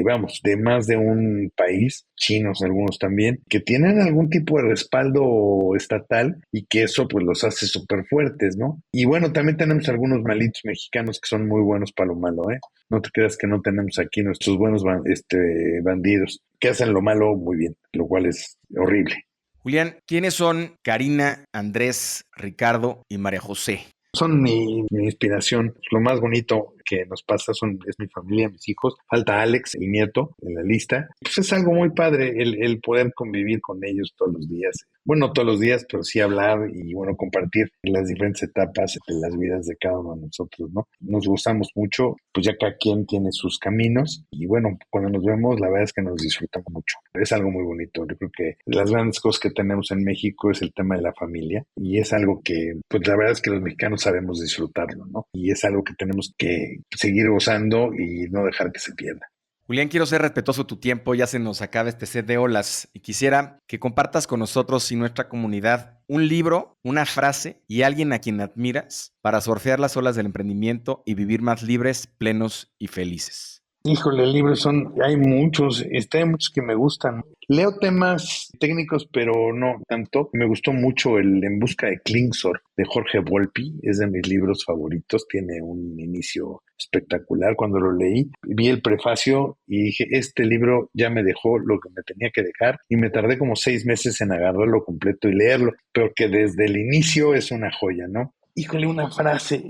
vamos, de más de un país, chinos algunos también, que tienen algún tipo de respaldo estatal y que eso pues los hace súper fuertes, ¿no? Y bueno, también tenemos algunos malitos mexicanos que son muy buenos para lo malo, ¿eh? No te creas que no tenemos aquí nuestros buenos bandidos que hacen lo malo muy bien, lo cual es horrible. Julián, ¿quiénes son Karina, Andrés, Ricardo y María José? Son mi inspiración. Lo más bonito que nos pasa es mi familia, mis hijos. Falta Alex, el nieto, en la lista. Pues es algo muy padre el poder convivir con ellos todos los días. Bueno, no todos los días, pero sí hablar y, bueno, compartir las diferentes etapas de las vidas de cada uno de nosotros, ¿no? Nos gustamos mucho, pues ya cada quien tiene sus caminos y, bueno, cuando nos vemos, la verdad es que nos disfrutamos mucho. Es algo muy bonito. Yo creo que las grandes cosas que tenemos en México es el tema de la familia y es algo que, pues la verdad es que los mexicanos sabemos disfrutarlo, ¿no? Y es algo que tenemos que seguir gozando y no dejar que se pierda. Julián, quiero ser respetuoso de tu tiempo, ya se nos acaba este set de olas y quisiera que compartas con nosotros y nuestra comunidad un libro, una frase y alguien a quien admiras para surfear las olas del emprendimiento y vivir más libres, plenos y felices. Híjole, hay muchos, hay muchos que me gustan. Leo temas técnicos, pero no tanto. Me gustó mucho el En busca de Klingsor de Jorge Volpi, es de mis libros favoritos, tiene un inicio espectacular. Cuando lo leí, vi el prefacio y dije, este libro ya me dejó lo que me tenía que dejar y me tardé como 6 meses en agarrarlo completo y leerlo, pero que desde el inicio es una joya, ¿no? Híjole, una frase,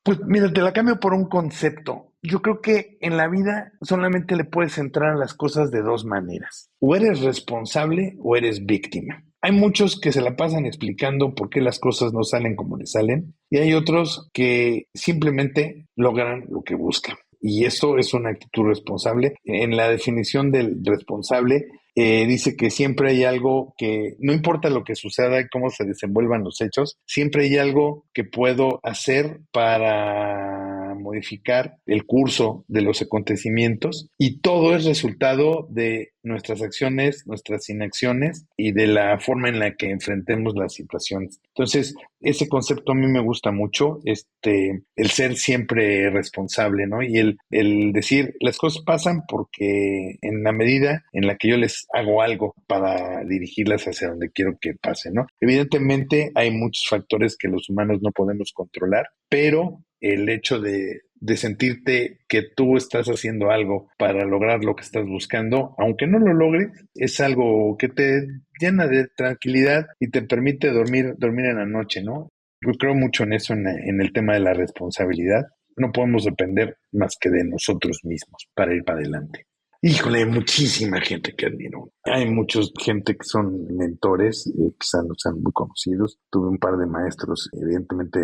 pues mira, te la cambio por un concepto. Yo creo que en la vida solamente le puedes entrar a las cosas de dos maneras. O eres responsable o eres víctima. Hay muchos que se la pasan explicando por qué las cosas no salen como les salen y hay otros que simplemente logran lo que buscan. Y eso es una actitud responsable. En la definición del responsable, dice que siempre hay algo que, no importa lo que suceda y cómo se desenvuelvan los hechos, siempre hay algo que puedo hacer para modificar el curso de los acontecimientos y todo es resultado de nuestras acciones, nuestras inacciones y de la forma en la que enfrentemos las situaciones. Entonces, ese concepto a mí me gusta mucho, el ser siempre responsable, ¿no? Y el decir, las cosas pasan porque en la medida en la que yo les hago algo para dirigirlas hacia donde quiero que pase, ¿no? Evidentemente hay muchos factores que los humanos no podemos controlar, pero el hecho de sentirte que tú estás haciendo algo para lograr lo que estás buscando, aunque no lo logres, es algo que te llena de tranquilidad y te permite dormir en la noche, ¿no? Yo creo mucho en eso, en el tema de la responsabilidad no podemos depender más que de nosotros mismos para ir para adelante. Híjole, hay muchísima gente que admiro. Hay mucha gente que son mentores, quizás no sean muy conocidos. Tuve un par de maestros, evidentemente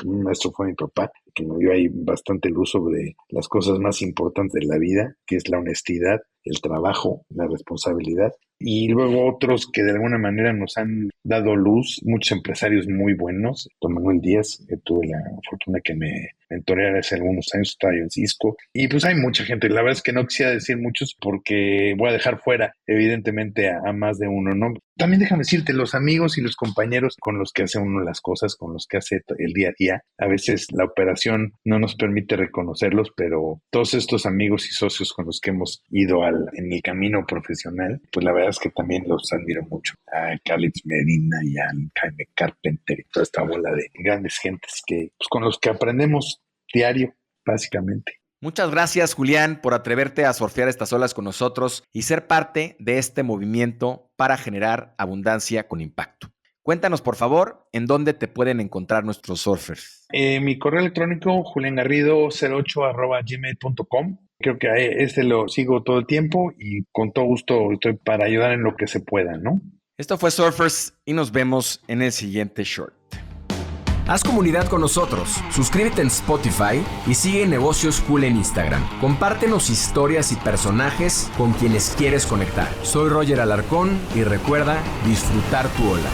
un maestro fue mi papá, que me dio ahí bastante luz sobre las cosas más importantes de la vida, que es la honestidad, el trabajo, la responsabilidad. Y luego otros que de alguna manera nos han dado luz, muchos empresarios muy buenos. Don Manuel Díaz, que tuve la fortuna que me mentoreara hace algunos años, estaba yo en Cisco. Y pues hay mucha gente, la verdad es que no quisiera decir muchos porque voy a dejar fuera evidentemente a más de uno, ¿no? También déjame decirte, los amigos y los compañeros con los que hace uno las cosas, con los que hace el día a día, a veces la operación no nos permite reconocerlos, pero todos estos amigos y socios con los que hemos ido en el camino profesional, pues la verdad es que también los admiro mucho. A Calix Medina y a Jaime Carpenter y toda esta bola de grandes gentes que, pues, con los que aprendemos diario, básicamente. Muchas gracias, Julián, por atreverte a surfear estas olas con nosotros y ser parte de este movimiento para generar abundancia con impacto. Cuéntanos, por favor, en dónde te pueden encontrar nuestros surfers. Mi correo electrónico, juliangarrido08@gmail.com. Creo que lo sigo todo el tiempo y con todo gusto estoy para ayudar en lo que se pueda, ¿no? Esto fue Surfers y nos vemos en el siguiente short. Haz comunidad con nosotros, suscríbete en Spotify y sigue Negocios Cool en Instagram. Compártenos historias y personajes con quienes quieres conectar. Soy Roger Alarcón y recuerda disfrutar tu ola.